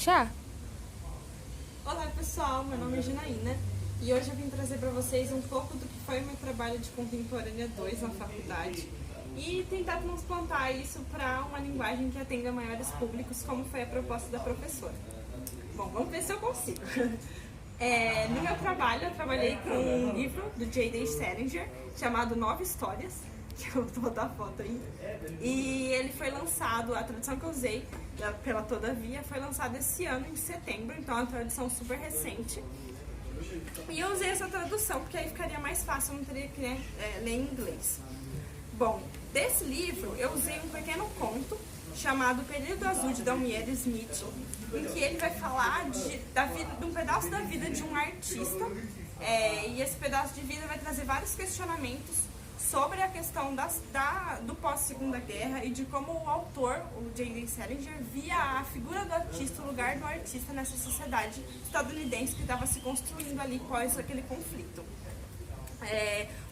deixar? Olá pessoal, meu nome é Janaína e hoje eu vim trazer para vocês um pouco do que foi o meu trabalho de Contemporânea 2 na faculdade e tentar transplantar isso para uma linguagem que atenda maiores públicos, como foi a proposta da professora. Bom, vamos ver se eu consigo. No meu trabalho, eu trabalhei com um livro do J.D. Salinger chamado 9 Histórias, que eu vou botar a foto aí, e ele foi lançado, a tradução que eu usei pela Todavia foi lançada esse ano em setembro, então é uma tradução super recente. E eu usei essa tradução porque aí ficaria mais fácil, eu não teria que ler em inglês. Bom, desse livro eu usei um pequeno conto chamado Período Azul de Daumier Smith, em que ele vai falar de um pedaço da vida de um artista, e esse pedaço de vida vai trazer vários questionamentos sobre a questão do pós-segunda guerra e de como o autor, o J.D. Salinger, via a figura do artista, o lugar do artista nessa sociedade estadunidense que estava se construindo ali após aquele conflito.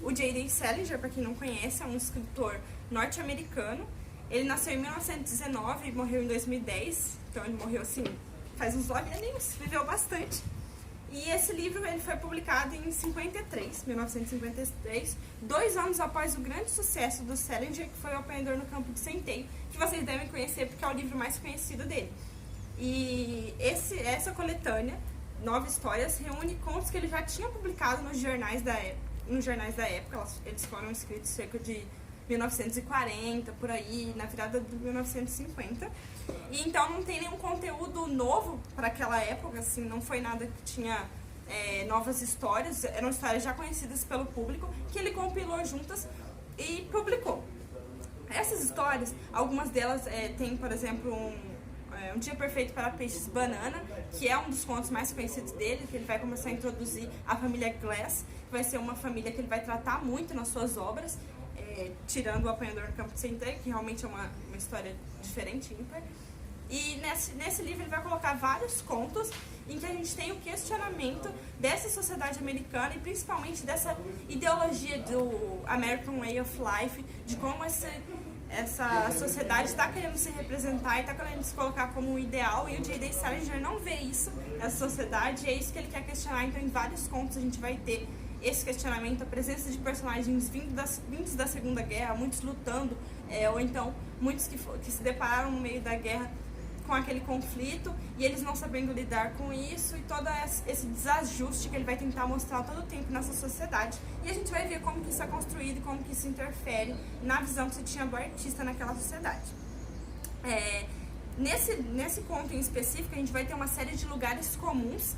O J.D. Salinger, para quem não conhece, é um escritor norte-americano. Ele nasceu em 1919 e morreu em 2010, então ele morreu assim, faz uns 9 aninhos, viveu bastante. E esse livro ele foi publicado em 1953, 2 anos após o grande sucesso do Salinger, que foi O Apanhador no Campo de Centeio, que vocês devem conhecer porque é o livro mais conhecido dele. E essa coletânea, 9 Histórias, reúne contos que ele já tinha publicado nos jornais da época. Eles foram escritos cerca de 1940, por aí, na virada de 1950. E então não tem nenhum conteúdo novo para aquela época, assim, não foi nada que tinha novas histórias, eram histórias já conhecidas pelo público, que ele compilou juntas e publicou. Essas histórias, algumas delas tem, por exemplo, Um Dia Perfeito para Peixes Banana, que é um dos contos mais conhecidos dele, que ele vai começar a introduzir a família Glass, que vai ser uma família que ele vai tratar muito nas suas obras, tirando O Apanhador no Campo de Centeio, que realmente é uma história diferente, ímpar. E nesse livro ele vai colocar vários contos em que a gente tem o questionamento dessa sociedade americana e principalmente dessa ideologia do American Way of Life, de como essa sociedade está querendo se representar e está querendo se colocar como um ideal, e o J.D. Salinger não vê isso nessa sociedade, e é isso que ele quer questionar. Então em vários contos a gente vai ter esse questionamento, a presença de personagens vindos da Segunda Guerra, muitos lutando, ou então muitos que se depararam no meio da guerra com aquele conflito e eles não sabendo lidar com isso, e todo esse desajuste que ele vai tentar mostrar todo o tempo nessa sociedade. E a gente vai ver como que isso é construído e como que isso interfere na visão que se tinha do artista naquela sociedade. Nesse conto em específico, a gente vai ter uma série de lugares comuns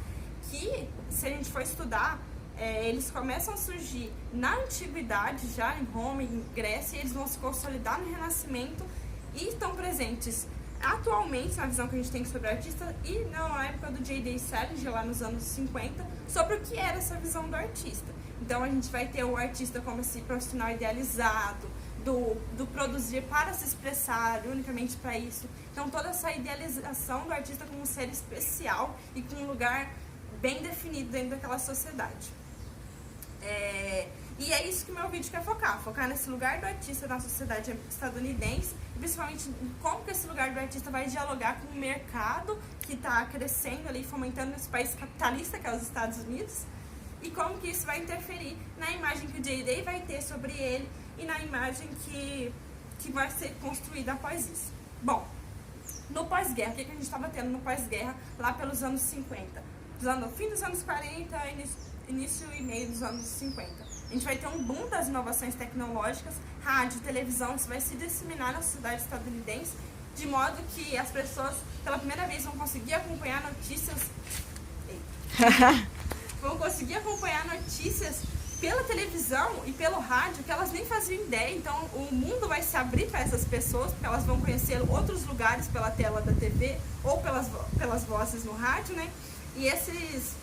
que, se a gente for estudar, eles começam a surgir na antiguidade, já em Roma e em Grécia, e eles vão se consolidar no Renascimento e estão presentes atualmente na visão que a gente tem sobre o artista e na época do J.D. Salinger, lá nos anos 50, sobre o que era essa visão do artista. Então a gente vai ter o artista como esse profissional idealizado, do produzir para se expressar, unicamente para isso. Então toda essa idealização do artista como um ser especial e com um lugar bem definido dentro daquela sociedade. E é isso que o meu vídeo quer focar nesse lugar do artista na sociedade estadunidense, e principalmente como que esse lugar do artista vai dialogar com o mercado que está crescendo ali, fomentando esse país capitalista que é os Estados Unidos, e como que isso vai interferir na imagem que o J.D. vai ter sobre ele e na imagem que vai ser construída após isso. Bom, no pós-guerra, o que a gente estava tendo no pós-guerra lá pelos anos 50? Fim dos anos 40, início e meio dos anos 50. A gente vai ter um boom das inovações tecnológicas, rádio, televisão, isso vai se disseminar na sociedade estadunidense, de modo que as pessoas, pela primeira vez, vão conseguir acompanhar notícias pela televisão e pelo rádio, que elas nem faziam ideia. Então o mundo vai se abrir para essas pessoas, porque elas vão conhecer outros lugares pela tela da TV ou pelas vozes no rádio, né? E esses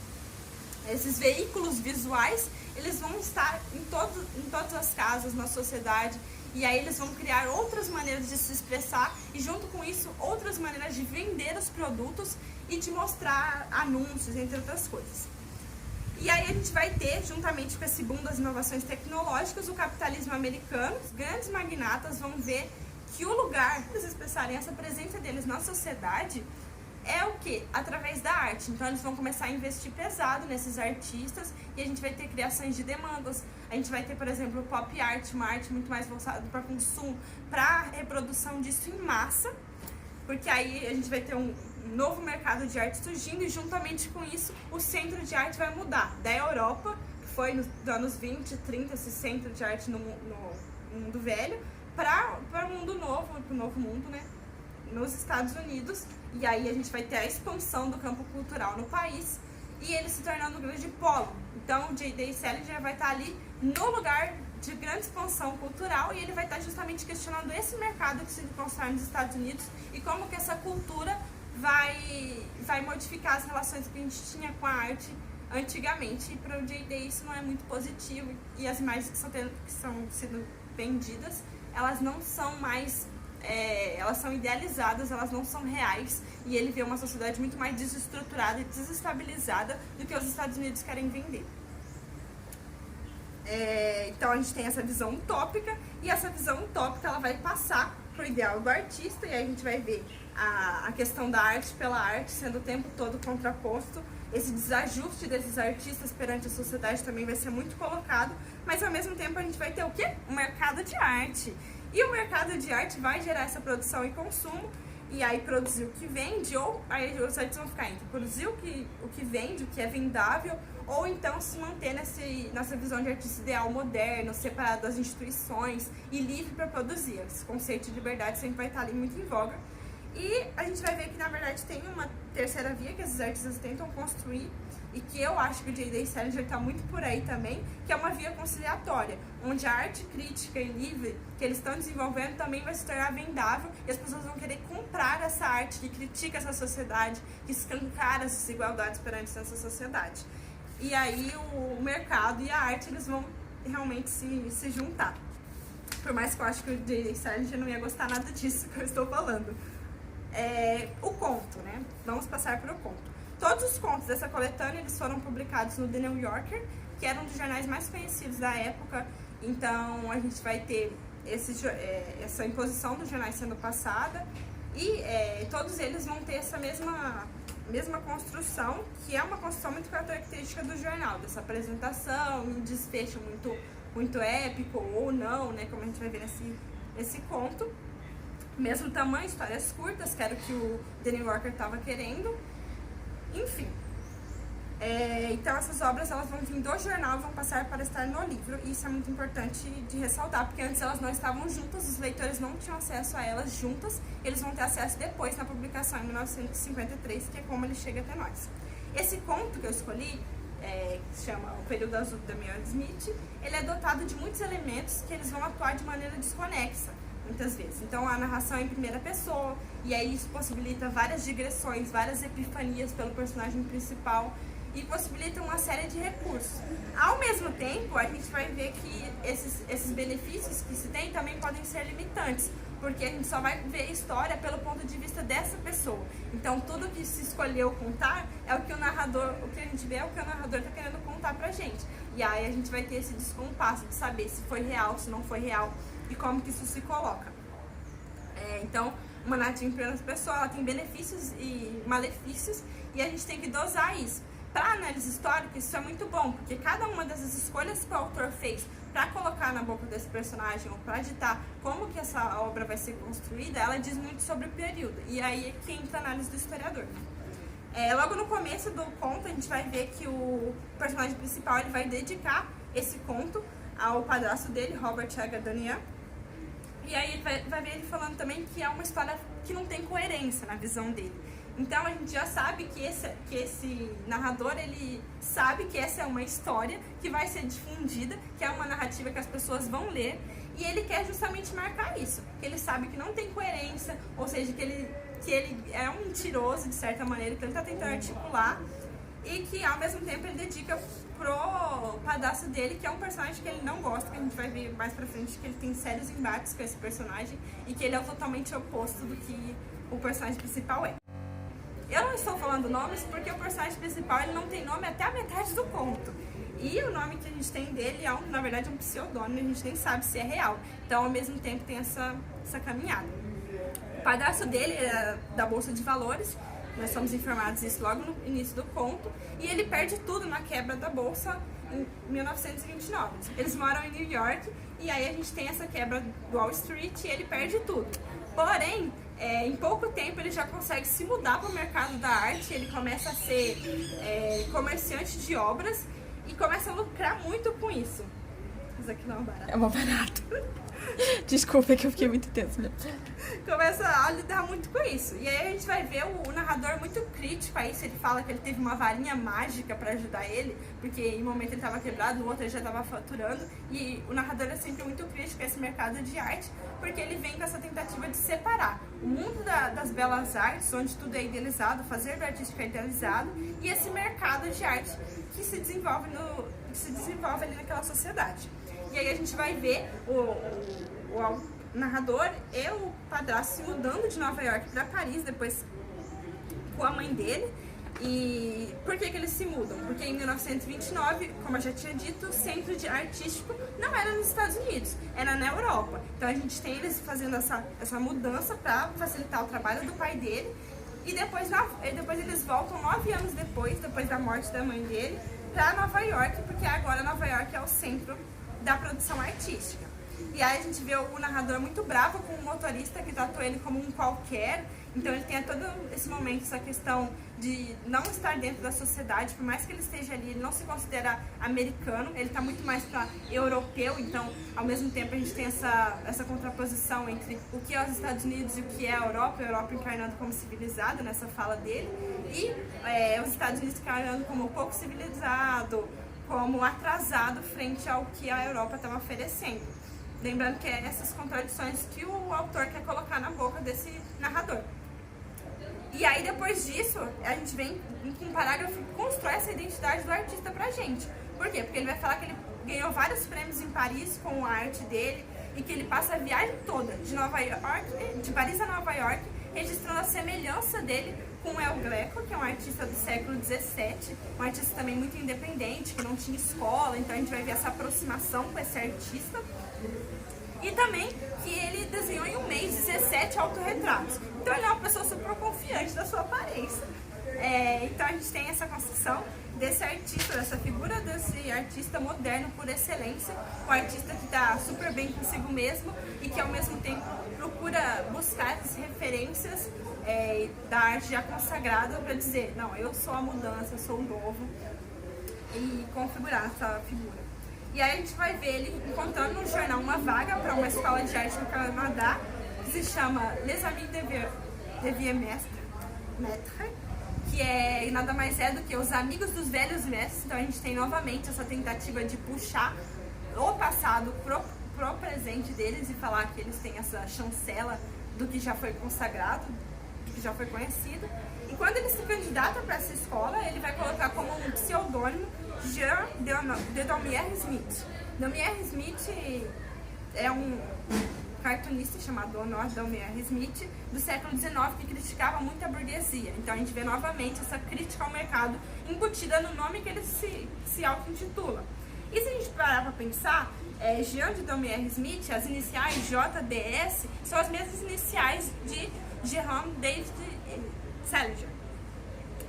veículos visuais, eles vão estar em todas as casas, na sociedade, e aí eles vão criar outras maneiras de se expressar e junto com isso outras maneiras de vender os produtos e de mostrar anúncios, entre outras coisas. E aí a gente vai ter, juntamente com esse boom das inovações tecnológicas, o capitalismo americano. Os grandes magnatas vão ver que o lugar de se expressarem, essa presença deles na sociedade, é o quê? Através da arte. Então eles vão começar a investir pesado nesses artistas e a gente vai ter criações de demandas. A gente vai ter, por exemplo, pop art, uma arte muito mais voltada para consumo, para reprodução disso em massa, porque aí a gente vai ter um novo mercado de arte surgindo e juntamente com isso o centro de arte vai mudar da Europa, que foi nos anos 20, 30, esse centro de arte no mundo velho, para o mundo novo, para o novo mundo, né? Nos Estados Unidos, e aí a gente vai ter a expansão do campo cultural no país e ele se tornando um grande polo. Então o J.D. Salinger vai estar ali no lugar de grande expansão cultural e ele vai estar justamente questionando esse mercado que se constrói nos Estados Unidos e como que essa cultura vai modificar as relações que a gente tinha com a arte antigamente. E para o J.D. isso não é muito positivo e as imagens que estão sendo vendidas, elas não são mais elas são idealizadas, elas não são reais, e ele vê uma sociedade muito mais desestruturada e desestabilizada do que os Estados Unidos querem vender. Então a gente tem essa visão utópica, e essa visão utópica ela vai passar pro ideal do artista, e aí a gente vai ver a questão da arte pela arte sendo o tempo todo contraposto. Esse desajuste desses artistas perante a sociedade também vai ser muito colocado, mas ao mesmo tempo a gente vai ter o quê? Um mercado de arte. E o mercado de arte vai gerar essa produção e consumo, e aí produzir o que vende, ou aí os artistas vão ficar entre produzir o que vende, o que é vendável, ou então se manter nessa visão de artista ideal moderno, separado das instituições e livre para produzir. Esse conceito de liberdade sempre vai estar ali muito em voga. E a gente vai ver que na verdade tem uma terceira via que esses artistas tentam construir, e que eu acho que o J.D. Salinger está muito por aí também, que é uma via conciliatória, onde a arte crítica e livre que eles estão desenvolvendo também vai se tornar vendável e as pessoas vão querer comprar essa arte que critica essa sociedade, que escancara as desigualdades perante essa sociedade. E aí o mercado e a arte eles vão realmente se juntar. Por mais que eu acho que o J.D. Salinger não ia gostar nada disso que eu estou falando. O conto, né? Vamos passar para o conto. Todos os contos dessa coletânea eles foram publicados no The New Yorker, que era um dos jornais mais conhecidos da época. Então a gente vai ter essa imposição dos jornais sendo passada e todos eles vão ter essa mesma construção, que é uma construção muito característica do jornal, dessa apresentação, um desfecho muito épico ou não, né? Como a gente vai ver nesse conto. Mesmo tamanho, histórias curtas, que era o que o The New Yorker estava querendo. Enfim, então essas obras elas vão vir do jornal e vão passar para estar no livro, e isso é muito importante de ressaltar, porque antes elas não estavam juntas, os leitores não tinham acesso a elas juntas, eles vão ter acesso depois na publicação em 1953, que é como ele chega até nós. Esse conto que eu escolhi, que se chama O Período Azul, da Damian Smith, ele é dotado de muitos elementos que eles vão atuar de maneira desconexa, muitas vezes. Então a narração é em primeira pessoa, e aí isso possibilita várias digressões, várias epifanias pelo personagem principal, e possibilita uma série de recursos. Ao mesmo tempo, a gente vai ver que esses benefícios que se tem também podem ser limitantes, porque a gente só vai ver a história pelo ponto de vista dessa pessoa. Então tudo que se escolheu contar é o que a gente vê é o que o narrador está querendo contar pra gente. E aí a gente vai ter esse descompasso de saber se foi real, se não foi real, e como que isso se coloca. Então, uma narrativa em primeira pessoa, ela tem benefícios e malefícios, e a gente tem que dosar isso. Para análise histórica, isso é muito bom, porque cada uma dessas escolhas que o autor fez para colocar na boca desse personagem, ou para ditar como que essa obra vai ser construída, ela diz muito sobre o período, e aí é que entra a análise do historiador. Logo no começo do conto, a gente vai ver que o personagem principal ele vai dedicar esse conto ao padrasto dele, Robert H. Donian. E aí ele vai ver ele falando também que é uma história que não tem coerência na visão dele. Então a gente já sabe que esse narrador, ele sabe que essa é uma história que vai ser difundida, que é uma narrativa que as pessoas vão ler, e ele quer justamente marcar isso, que ele sabe que não tem coerência, ou seja, que ele é um mentiroso de certa maneira, que ele está tentando articular, e que ao mesmo tempo ele dedica pro padrasto dele, que é um personagem que ele não gosta, que a gente vai ver mais pra frente que ele tem sérios embates com esse personagem e que ele é o totalmente oposto do que o personagem principal é. Eu não estou falando nomes porque o personagem principal ele não tem nome até a metade do conto. E o nome que a gente tem dele é na verdade um pseudônimo, a gente nem sabe se é real. Então ao mesmo tempo tem essa caminhada. O padrasto dele é da Bolsa de Valores, Nós somos informados isso logo no início do conto. E ele perde tudo na quebra da bolsa em 1929. Eles moram em New York e aí a gente tem essa quebra do Wall Street e ele perde tudo. Porém, em pouco tempo ele já consegue se mudar para o mercado da arte, ele começa a ser comerciante de obras e começa a lucrar muito com isso. Isso aqui não é barato. É uma barata. Desculpa, é que eu fiquei muito tenso. Começa a lidar muito com isso. E aí a gente vai ver o narrador muito crítico a isso. Ele fala que ele teve uma varinha mágica para ajudar ele, porque em um momento ele estava quebrado, no outro ele já estava faturando. E o narrador é sempre muito crítico a esse mercado de arte, porque ele vem com essa tentativa de separar o mundo das belas artes, onde tudo é idealizado, fazer do artístico é idealizado, e esse mercado de arte que se desenvolve ali naquela sociedade. E aí a gente vai ver o narrador e o padrasto se mudando de Nova York para Paris, depois com a mãe dele. E por que eles se mudam? Porque em 1929, como eu já tinha dito, o centro artístico não era nos Estados Unidos, era na Europa. Então a gente tem eles fazendo essa mudança para facilitar o trabalho do pai dele. E depois eles voltam 9 anos depois da morte da mãe dele, para Nova York, porque agora Nova York é o centro da produção artística. E aí a gente vê o narrador muito bravo com o motorista que tratou ele como um qualquer. Então ele tem todo esse momento, essa questão de não estar dentro da sociedade, por mais que ele esteja ali, ele não se considera americano, ele está muito mais para europeu. Então, ao mesmo tempo, a gente tem essa contraposição entre o que é os Estados Unidos e o que é a Europa encarnando como civilizada nessa fala dele, e os Estados Unidos encarnando como pouco civilizado, como atrasado frente ao que a Europa estava oferecendo. Lembrando que é essas contradições que o autor quer colocar na boca desse narrador. E aí, depois disso, a gente vem com um parágrafo que constrói essa identidade do artista pra gente. Por quê? Porque ele vai falar que ele ganhou vários prêmios em Paris com a arte dele e que ele passa a viagem toda de Paris a Nova York, registrando a semelhança dele com El Greco, que é um artista do século XVII, um artista também muito independente, que não tinha escola. Então a gente vai ver essa aproximação com esse artista. E também que ele desenhou em um mês 17 autorretratos. Então ele é uma pessoa super confiante da sua aparência. Então a gente tem essa construção desse artista, dessa figura desse artista moderno por excelência, um artista que está super bem consigo mesmo e que ao mesmo tempo procura buscar essas referências da arte já consagrada para dizer, não, eu sou a mudança, eu sou o novo, e configurar essa figura. E aí a gente vai ver ele encontrando no jornal uma vaga para uma escola de arte no Canadá, que se chama Les Amis de Vieux Maîtres, que nada mais é do que os amigos dos velhos mestres. Então a gente tem novamente essa tentativa de puxar o passado pro presente deles e falar que eles têm essa chancela do que já foi consagrado, do que já foi conhecido. E quando ele se candidata para essa escola, ele vai colocar como um pseudônimo Jean de Daumier Smith. Daumier Smith é um cartunista chamado Honor Daumier Smith, do século XIX, que criticava muito a burguesia. Então a gente vê novamente essa crítica ao mercado embutida no nome que ele se auto-intitula. E se a gente parar para pensar, Jean de Daumier Smith, as iniciais JDS, são as mesmas iniciais de Jerome David Salinger.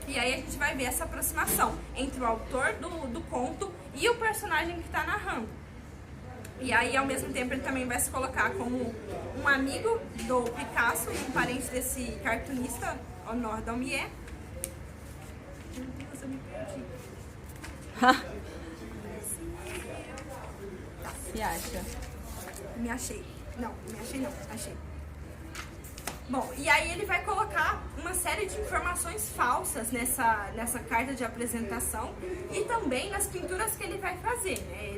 E aí a gente vai ver essa aproximação entre o autor do conto e o personagem que está narrando. E aí, ao mesmo tempo, ele também vai se colocar como um amigo do Picasso e um parente desse cartunista, Honor Daumier. Meu Deus, eu me perdi. Se acha? Me achei. Não, me achei não, achei. Bom, e aí ele vai colocar uma série de informações falsas nessa carta de apresentação e também nas pinturas que ele vai fazer, né?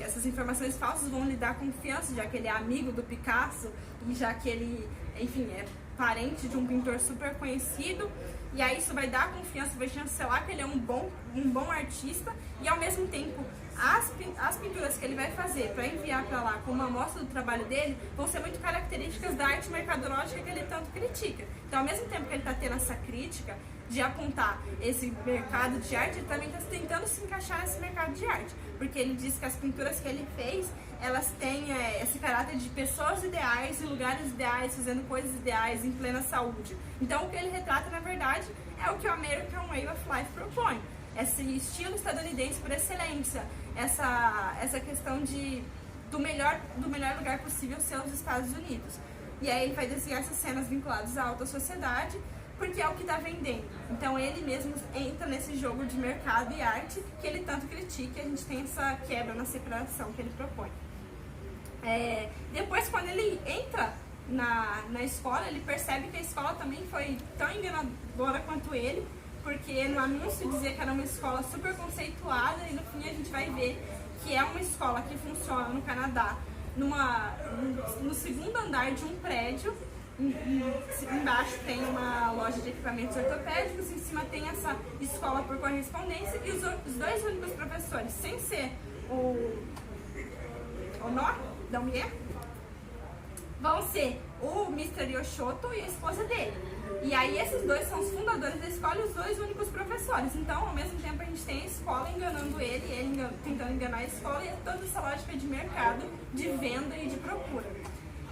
Essas informações falsas vão lhe dar confiança, já que ele é amigo do Picasso e já que ele, enfim, é parente de um pintor super conhecido. E aí isso vai dar confiança, vai chancelar que ele é um bom artista e ao mesmo tempo as pinturas que ele vai fazer para enviar para lá como uma amostra do trabalho dele vão ser muito características da arte mercadológica que ele tanto critica. Então, ao mesmo tempo que ele está tendo essa crítica de apontar esse mercado de arte, ele também está tentando se encaixar nesse mercado de arte, porque ele diz que as pinturas que ele fez, elas têm esse caráter de pessoas ideais, em lugares ideais, fazendo coisas ideais, em plena saúde. Então o que ele retrata, na verdade, é o que o American Way of Life propõe, esse estilo estadunidense por excelência, essa questão do melhor lugar possível ser os Estados Unidos. E aí ele vai desenhar essas cenas vinculadas à alta sociedade, porque é o que está vendendo. Então ele mesmo entra nesse jogo de mercado e arte que ele tanto critica, e a gente tem essa quebra na separação que ele propõe. Depois, quando ele entra na escola, ele percebe que a escola também foi tão enganadora quanto ele, porque no anúncio dizia que era uma escola super conceituada, e no fim a gente vai ver que é uma escola que funciona no Canadá, no segundo andar de um prédio. Embaixo tem uma loja de equipamentos ortopédicos, em cima tem essa escola por correspondência, e os dois únicos professores, sem ser o Nó, da mulher, vão ser o Mr. Yoshoto e a esposa dele. E aí esses dois são os fundadores da escola e os dois únicos professores. Então, ao mesmo tempo, a gente tem a escola enganando ele tentando enganar a escola, e toda essa lógica de mercado, de venda e de procura.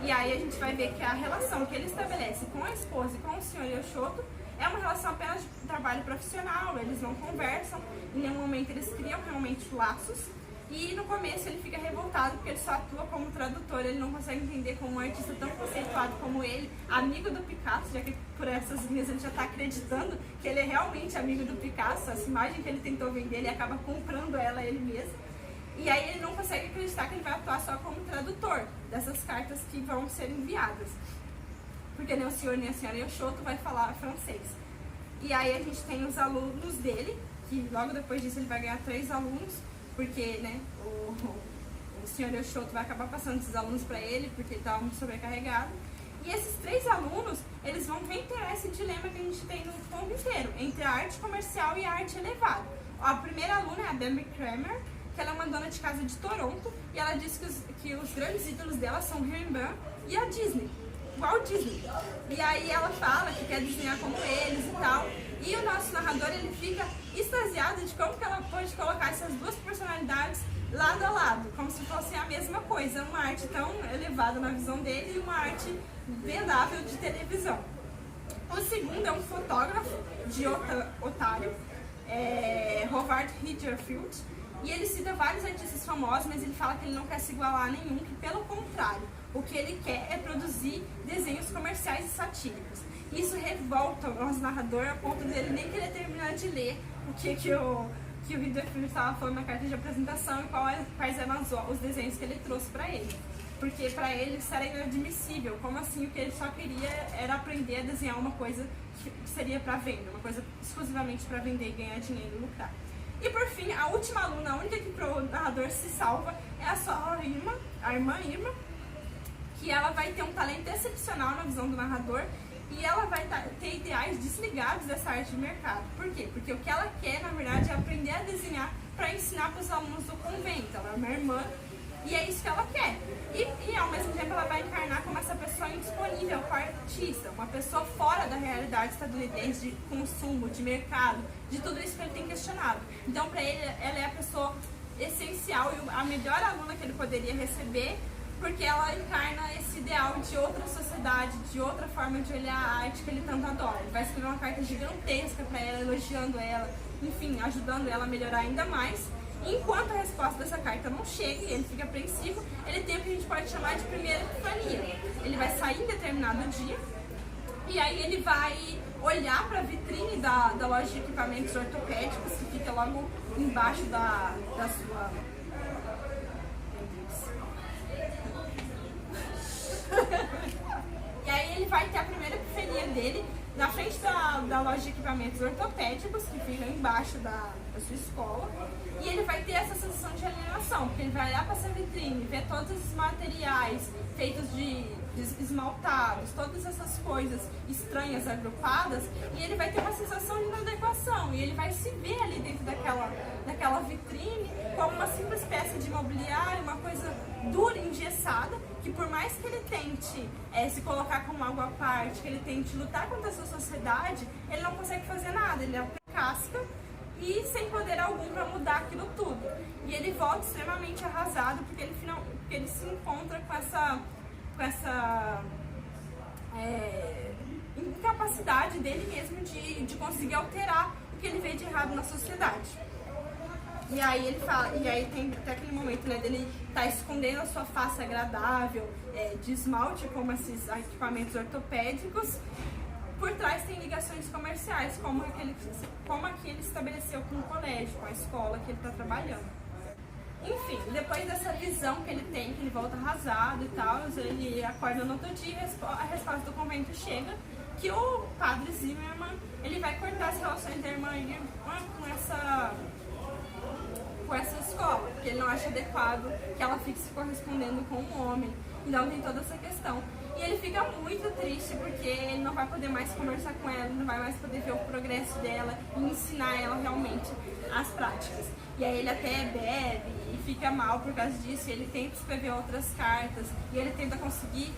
E aí a gente vai ver que a relação que ele estabelece com a esposa e com o Sr. Yoshoto é uma relação apenas de trabalho profissional, eles não conversam, em nenhum momento eles criam realmente laços. E no começo ele fica revoltado porque ele só atua como tradutor, ele não consegue entender como um artista tão conceituado como ele, amigo do Picasso, já que por essas linhas ele já está acreditando que ele é realmente amigo do Picasso, essa imagem que ele tentou vender, ele acaba comprando ela ele mesmo. E aí ele não consegue acreditar que ele vai atuar só como tradutor dessas cartas que vão ser enviadas, porque nem o senhor nem a senhora Yoshoto vai falar francês. E aí a gente tem os alunos dele, que logo depois disso ele vai ganhar 3 alunos, porque né, o senhor Yoshoto vai acabar passando esses alunos para ele, porque ele estava muito sobrecarregado. E esses 3 alunos, eles vão reiterar esse dilema que a gente tem no ponto inteiro, entre a arte comercial e a arte elevada. A primeira aluna é a Debbie Kramer, que ela é uma dona de casa de Toronto, e ela diz que os grandes ídolos dela são Rembrandt e a Disney, igual Disney. E aí ela fala que quer desenhar como eles e tal, e o nosso narrador ele fica extasiado de como que ela pode colocar essas duas personalidades lado a lado, como se fossem a mesma coisa, uma arte tão elevada na visão dele e uma arte vendável de televisão. O segundo é um fotógrafo de Otário, Howard Hitterfield, e ele cita vários artistas famosos, mas ele fala que ele não quer se igualar a nenhum, que pelo contrário, o que ele quer é produzir desenhos comerciais e satíricos. Isso revolta o nosso narrador a ponto dele nem querer terminar de ler o que o Hitterfield estava falando na carta de apresentação e quais eram os desenhos que ele trouxe para ele. Porque para ele isso era inadmissível, como assim o que ele só queria era aprender a desenhar uma coisa que seria para venda, uma coisa exclusivamente para vender e ganhar dinheiro e lucrar. E por fim, a última aluna, a única que o narrador se salva, é a sua irmã, a irmã Irma, que ela vai ter um talento excepcional na visão do narrador e ela vai ter ideais desligados dessa arte de mercado. Por quê? Porque o que ela quer, na verdade, é aprender a desenhar para ensinar para os alunos do convento. Ela é uma irmã e é isso que ela quer. E ao mesmo tempo ela vai encarnar como essa pessoa indisponível para o artista, uma pessoa fora da realidade estadunidense de consumo, de mercado, de tudo isso que ele tem questionado. Então para ele, ela é a pessoa essencial e a melhor aluna que ele poderia receber, porque ela encarna esse ideal de outra sociedade, de outra forma de olhar a arte que ele tanto adora. Ele vai escrever uma carta gigantesca para ela, elogiando ela, enfim, ajudando ela a melhorar ainda mais. Enquanto a resposta dessa carta não chega e ele fica apreensivo, ele tem o que a gente pode chamar de primeira epifania. Ele vai sair em determinado dia e aí ele vai olhar para a vitrine da loja de equipamentos ortopédicos, que fica logo embaixo da sua... E aí ele vai ter a primeira epifania dele na frente da loja de equipamentos ortopédicos, que fica embaixo da sua escola, e ele vai ter essa sensação de alienação, porque ele vai olhar para essa vitrine, ver todos esses materiais feitos de esmaltados, todas essas coisas estranhas agrupadas, e ele vai ter uma sensação de inadequação, e ele vai se ver ali dentro daquela vitrine com como uma simples peça de mobiliário, uma coisa dura, engessada, que por mais que ele tente se colocar como algo à parte, que ele tente lutar contra essa sociedade, ele não consegue fazer nada, ele é uma casca e sem poder algum para mudar aquilo tudo. E ele volta extremamente arrasado porque ele se encontra com essa incapacidade dele mesmo de conseguir alterar o que ele vê de errado na sociedade. E aí ele fala, e aí tem até aquele momento, né, dele tá escondendo a sua face agradável, de esmalte, como esses equipamentos ortopédicos. Por trás tem ligações comerciais, como aqui ele estabeleceu com o colégio, com a escola que ele está trabalhando. Enfim, depois dessa visão que ele tem, que ele volta arrasado e tal, ele acorda no outro dia e a resposta do convento chega, que o padre Zimmermann, ele vai cortar as relações da irmã com essa escola, porque ele não acha adequado que ela fique se correspondendo com um homem. Então tem toda essa questão. E ele fica muito triste porque ele não vai poder mais conversar com ela, não vai mais poder ver o progresso dela e ensinar ela realmente as práticas. E aí ele até bebe e fica mal por causa disso, e ele tenta escrever outras cartas, e ele tenta conseguir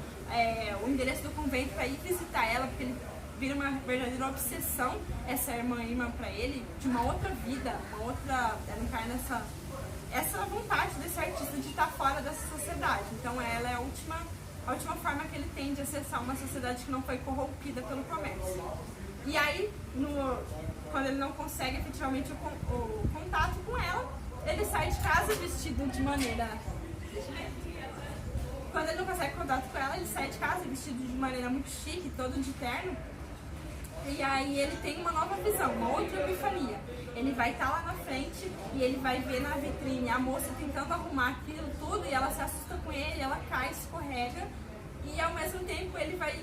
o endereço do convento para ir visitar ela, porque ele vira uma verdadeira obsessão, essa irmã para ele, de uma outra vida, ela encarna essa vontade desse artista de estar fora dessa sociedade. Então ela é a última forma que ele tem de acessar uma sociedade que não foi corrompida pelo comércio. E aí, quando ele não consegue efetivamente o contato com ela, ele sai de casa vestido de maneira... Quando ele não consegue contato com ela, ele sai de casa vestido de maneira muito chique, todo de terno. E aí ele tem uma nova visão, uma outra epifania. Ele vai estar lá na frente e ele vai ver na vitrine a moça tentando arrumar aquilo tudo, e ela se assusta com ele, ela cai, escorrega, e ao mesmo tempo ele vai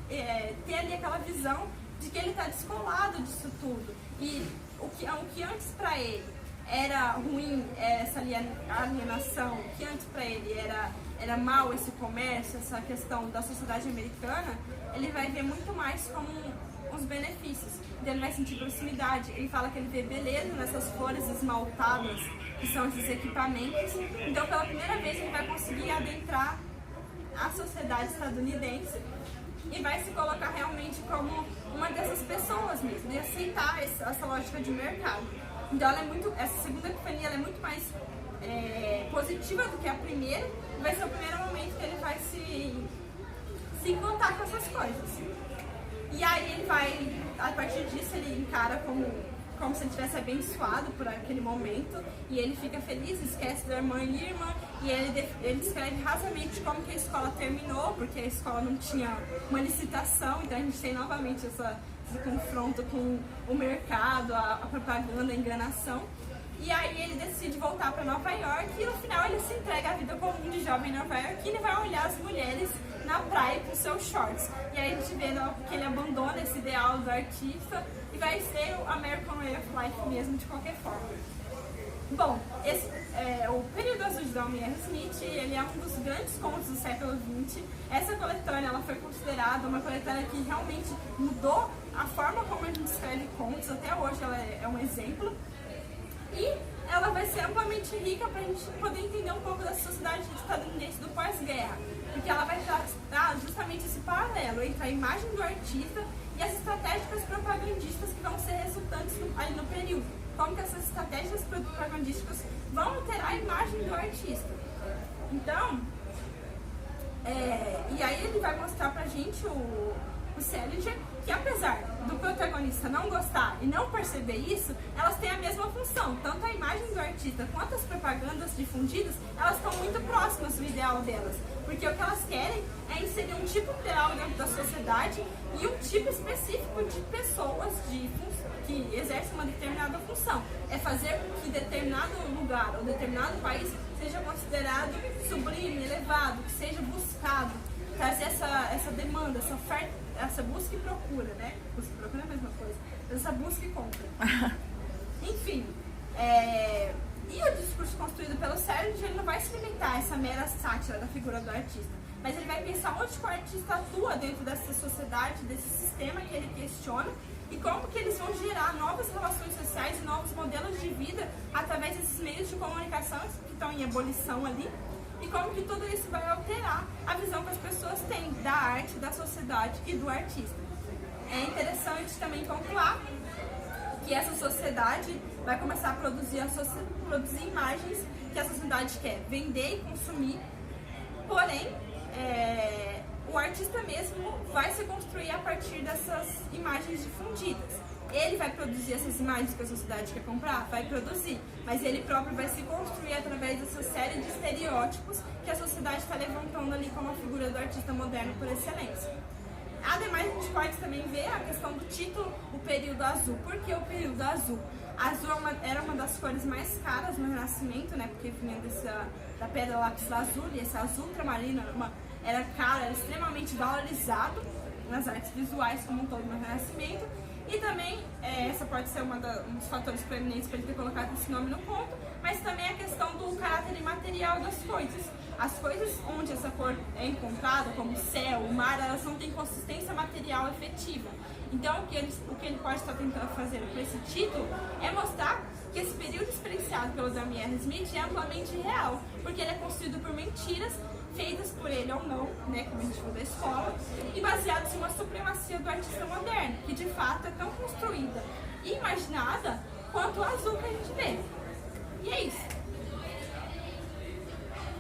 ter ali aquela visão de que ele está descolado disso tudo. E o que antes para ele era ruim, essa alienação, o que antes para ele era mal esse comércio, essa questão da sociedade americana, ele vai ver muito mais como os benefícios. Então ele vai sentir proximidade. Ele fala que ele vê beleza nessas flores esmaltadas, que são esses equipamentos. Então pela primeira vez ele vai conseguir adentrar a sociedade estadunidense e vai se colocar realmente como uma dessas pessoas mesmo, e aceitar essa lógica de mercado. Então essa segunda epifania ela é muito mais positiva do que a primeira, e vai ser o primeiro momento que ele vai se encantar com essas coisas. E aí ele vai, a partir disso, ele encara como se ele tivesse abençoado por aquele momento, e ele fica feliz, esquece da irmã e ele descreve rasamente como que a escola terminou, porque a escola não tinha uma licitação, então a gente tem novamente esse confronto com o mercado, a propaganda, a enganação. E aí ele decide voltar para Nova York e no final ele se entrega à vida comum de jovem em Nova York e ele vai olhar as mulheres na praia com seus shorts. E aí a gente vê que ele abandona esse ideal do artista e vai ser o American Way of Life mesmo, de qualquer forma. Bom, o Período Azul de Dalton Smith, ele é um dos grandes contos do século XX. Essa coletânea ela foi considerada uma coletânea que realmente mudou a forma como a gente escreve contos. Até hoje ela é um exemplo. E ela vai ser amplamente rica para a gente poder entender um pouco da sociedade estadunidense do pós-guerra. Porque ela vai dar justamente esse paralelo entre a imagem do artista e as estratégias propagandistas que vão ser resultantes ali no período. Como que essas estratégias propagandísticas vão alterar a imagem do artista. Então, e aí ele vai mostrar pra gente o Salinger, que apesar do protagonista não gostar e não perceber isso, elas têm a mesma função. Tanto a imagem do artista quanto as propagandas difundidas, elas estão muito próximas do ideal delas. Porque o que elas querem é inserir um tipo ideal dentro da sociedade e um tipo específico de pessoas que exercem uma determinada função. É fazer com que determinado lugar ou determinado país seja considerado sublime, elevado, que seja buscado, trazer essa demanda, essa oferta, essa busca e procura, né? Busca e procura é a mesma coisa, essa busca e compra. Enfim, e o discurso construído pelo Salinger, ele não vai se limitar a essa mera sátira da figura do artista, mas ele vai pensar onde que o artista atua dentro dessa sociedade, desse sistema que ele questiona, e como que eles vão gerar novas relações sociais e novos modelos de vida através desses meios de comunicação que estão em ebulição ali, e como que tudo isso vai alterar a visão que as pessoas têm da arte, da sociedade e do artista. É interessante também pontuar que essa sociedade vai começar a produzir imagens que a sociedade quer vender e consumir, porém, o artista mesmo vai se construir a partir dessas imagens difundidas. Ele vai produzir essas imagens que a sociedade quer comprar? Vai produzir, mas ele próprio vai se construir através dessa série de estereótipos que a sociedade está levantando ali como a figura do artista moderno por excelência. Ademais, a gente pode também ver a questão do título, o período azul. Por que o período azul? Azul era uma das cores mais caras no Renascimento, né? Porque vinha da pedra lápis lazuli, e esse azul ultramarino era caro, era extremamente valorizado nas artes visuais como um todo no Renascimento. E também, essa pode ser um dos fatores preeminentes para ele ter colocado esse nome no ponto, mas também a questão do caráter imaterial das coisas. As coisas onde essa cor é encontrada, como o céu, o mar, elas não têm consistência material efetiva. Então, o que ele pode estar tentando fazer com esse título é mostrar que esse período experienciado pelo Damier Smith é amplamente real, porque ele é construído por mentiras feitas por ele ou não, né, como a gente viu da escola, e baseados em uma supremacia do artista moderno, que de fato é tão construída e imaginada quanto o azul que a gente vê.